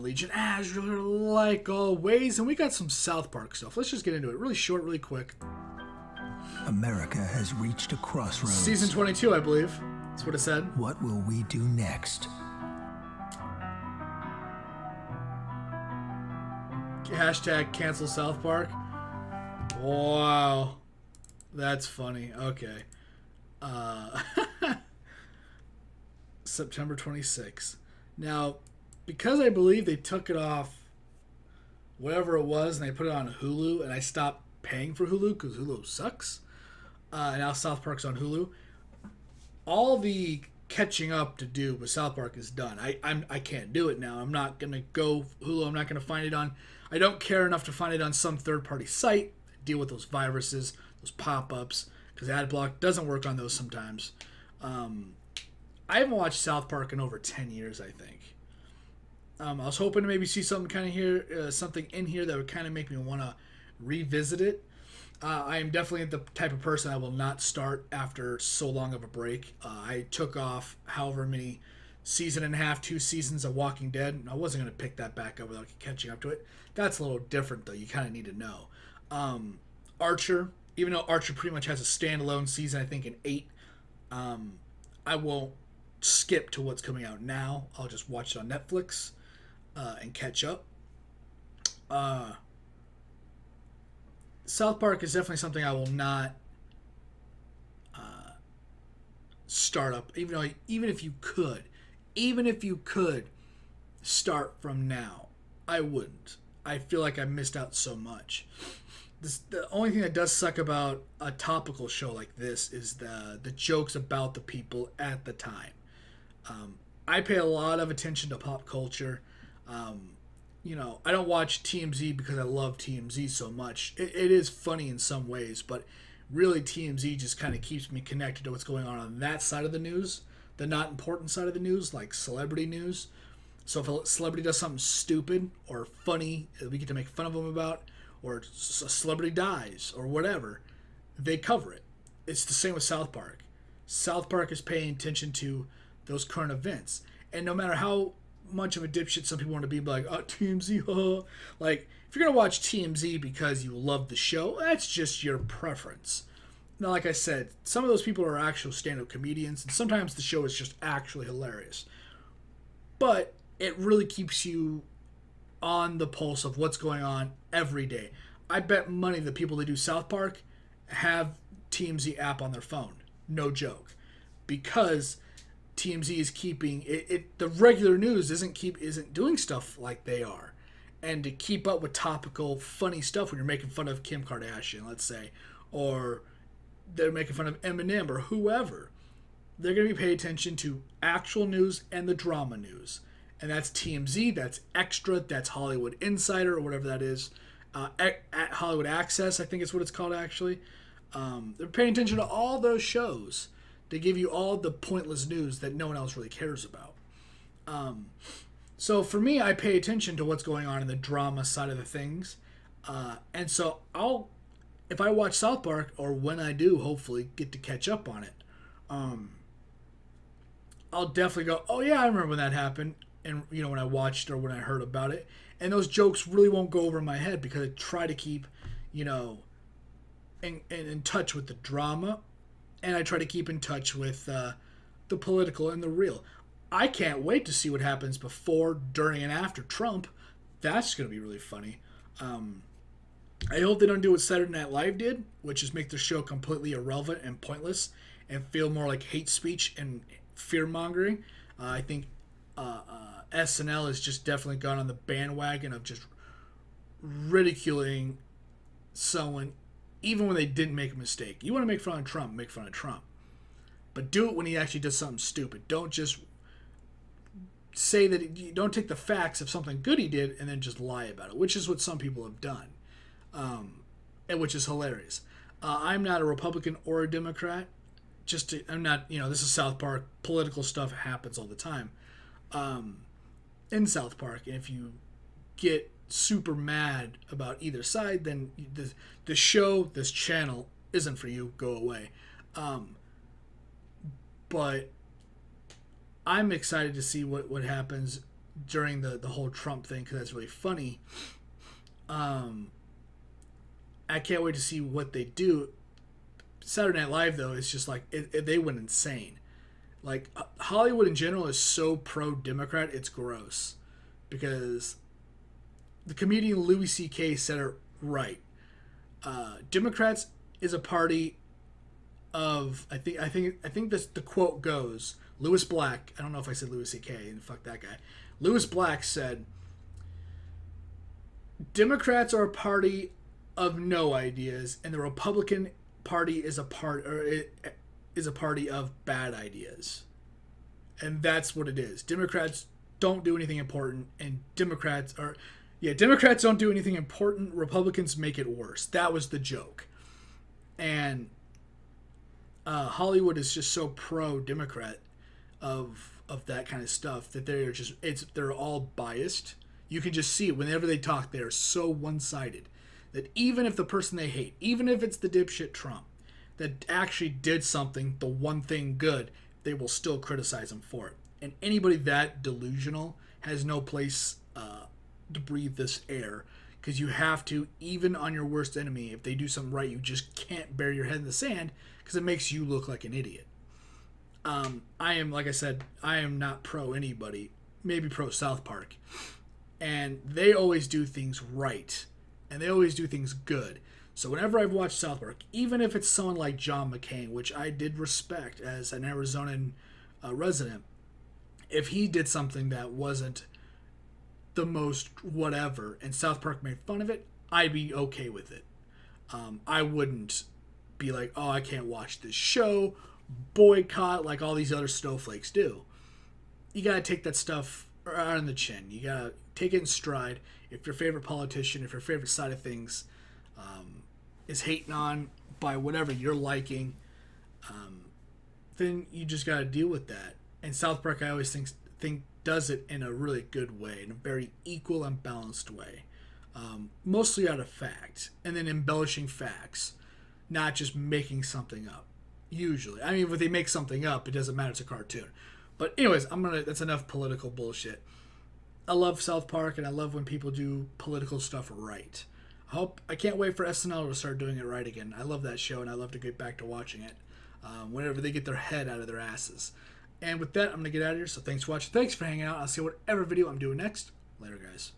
Legion, as like always, and we got some South Park stuff. Let's just get into it. Really short, really quick. America has reached a crossroads. Season 22, I believe. That's what it said. What will we do next? Hashtag cancel South Park. Wow. That's funny. Okay. September 26th. Now, because I believe they took it off whatever it was and they put it on Hulu, and I stopped paying for Hulu because Hulu sucks. And now South Park's on Hulu. All the catching up to do with South Park is done. I can't do it now. I'm not gonna go Hulu. I'm not gonna find it on. I don't care enough to find it on some third-party site. Deal with those viruses, those pop-ups, because AdBlock doesn't work on those sometimes. I haven't watched South Park in over 10 years, I think. I was hoping to maybe see something kind of here, something in here that would kind of make me want to revisit it. I am definitely the type of person I will not start after so long of a break. I took off however many season and a half, 2 seasons of Walking Dead. I wasn't going to pick that back up without catching up to it. That's a little different, though. You kind of need to know. Archer, even though Archer pretty much has a standalone season, I think in 8, I won't skip to what's coming out now. I'll just watch it on Netflix and catch up. South Park is definitely something I will not start up. Even if you could start from now, I wouldn't. I feel like I missed out so much. The only thing that does suck about a topical show like this is the jokes about the people at the time. I pay a lot of attention to pop culture. I don't watch TMZ because I love TMZ so much. It is funny in some ways, but really TMZ just kind of keeps me connected to what's going on that side of the news, the not important side of the news, like celebrity news. So if a celebrity does something stupid or funny that we get to make fun of them about, or a celebrity dies or whatever, they cover it. It's the same with South Park. South Park is paying attention to those current events. And no matter how much of a dipshit some people want to be like, oh, TMZ, huh? Like, if you're going to watch TMZ because you love the show, that's just your preference. Now, like I said, some of those people are actual stand-up comedians, and sometimes the show is just actually hilarious. But it really keeps you on the pulse of what's going on every day. I bet money the people that do South Park have TMZ app on their phone. No joke. Because TMZ is keeping it the regular news isn't doing stuff like they are. And to keep up with topical funny stuff when you're making fun of Kim Kardashian, let's say, or they're making fun of Eminem or whoever, they're going to be paying attention to actual news and the drama news. And that's TMZ, that's Extra, that's Hollywood Insider, or whatever that is. At Hollywood Access, I think is what it's called, actually. They're paying attention to all those shows. They give you all the pointless news that no one else really cares about. So for me, I pay attention to what's going on in the drama side of the things. And so if I watch South Park, or when I do, hopefully, get to catch up on it, I'll definitely go, oh yeah, I remember when that happened. And, when I watched or when I heard about it. And those jokes really won't go over my head because I try to keep, in touch with the drama. And I try to keep in touch with the political and the real. I can't wait to see what happens before, during, and after Trump. That's going to be really funny. I hope they don't do what Saturday Night Live did, which is make their show completely irrelevant and pointless and feel more like hate speech and fear-mongering. I think SNL has just definitely gone on the bandwagon of just ridiculing someone even when they didn't make a mistake. You want to make fun of Trump, make fun of Trump. But do it when he actually does something stupid. Don't just say that, don't take the facts of something good he did and then just lie about it, which is what some people have done, and which is hilarious. I'm not a Republican or a Democrat. I'm not, this is South Park. Political stuff happens all the time. In South Park, and if you get super mad about either side, then the show, this channel, isn't for you. Go away. But I'm excited to see what happens during the whole Trump thing because that's really funny. I can't wait to see what they do. Saturday Night Live, though, is just like they went insane. Like Hollywood in general is so pro-Democrat, it's gross. Because the comedian Louis C.K. said it right. Democrats is a party of I think this the quote goes. Louis Black. I don't know if I said Louis C.K. and fuck that guy. Louis Black said, "Democrats are a party of no ideas, and the Republican Party is a party of bad ideas." And that's what it is. Democrats don't do anything important, and Democrats don't do anything important. Republicans make it worse. That was the joke. And Hollywood is just so pro-Democrat of that kind of stuff that they're all biased. You can just see it whenever they talk. They're so one-sided that even if the person they hate, even if it's the dipshit Trump that actually did something, the one thing good, they will still criticize him for it. And anybody that delusional has no place to breathe this air, because you have to, even on your worst enemy, if they do something right, you just can't bury your head in the sand because it makes you look like an idiot. Like I said, I am not pro anybody, maybe pro South Park. And they always do things right. And they always do things good. So whenever I've watched South Park, even if it's someone like John McCain, which I did respect as an Arizonan resident, if he did something that wasn't the most whatever, and South Park made fun of it, I'd be okay with it. I wouldn't be like, oh, I can't watch this show, boycott, like all these other snowflakes do. You gotta take that stuff on the chin. You gotta take it in stride. If your favorite politician, if your favorite side of things is hating on by whatever you're liking, then you just gotta deal with that. And South Park, I always think does it in a really good way, in a very equal and balanced way. Mostly out of fact, and then embellishing facts, not just making something up. Usually. I mean, if they make something up, it doesn't matter, it's a cartoon. But anyways, that's enough political bullshit. I love South Park, and I love when people do political stuff right. I can't wait for SNL to start doing it right again. I love that show, and I love to get back to watching it whenever they get their head out of their asses. And with that, I'm going to get out of here. So thanks for watching. Thanks for hanging out. I'll see whatever video I'm doing next. Later, guys.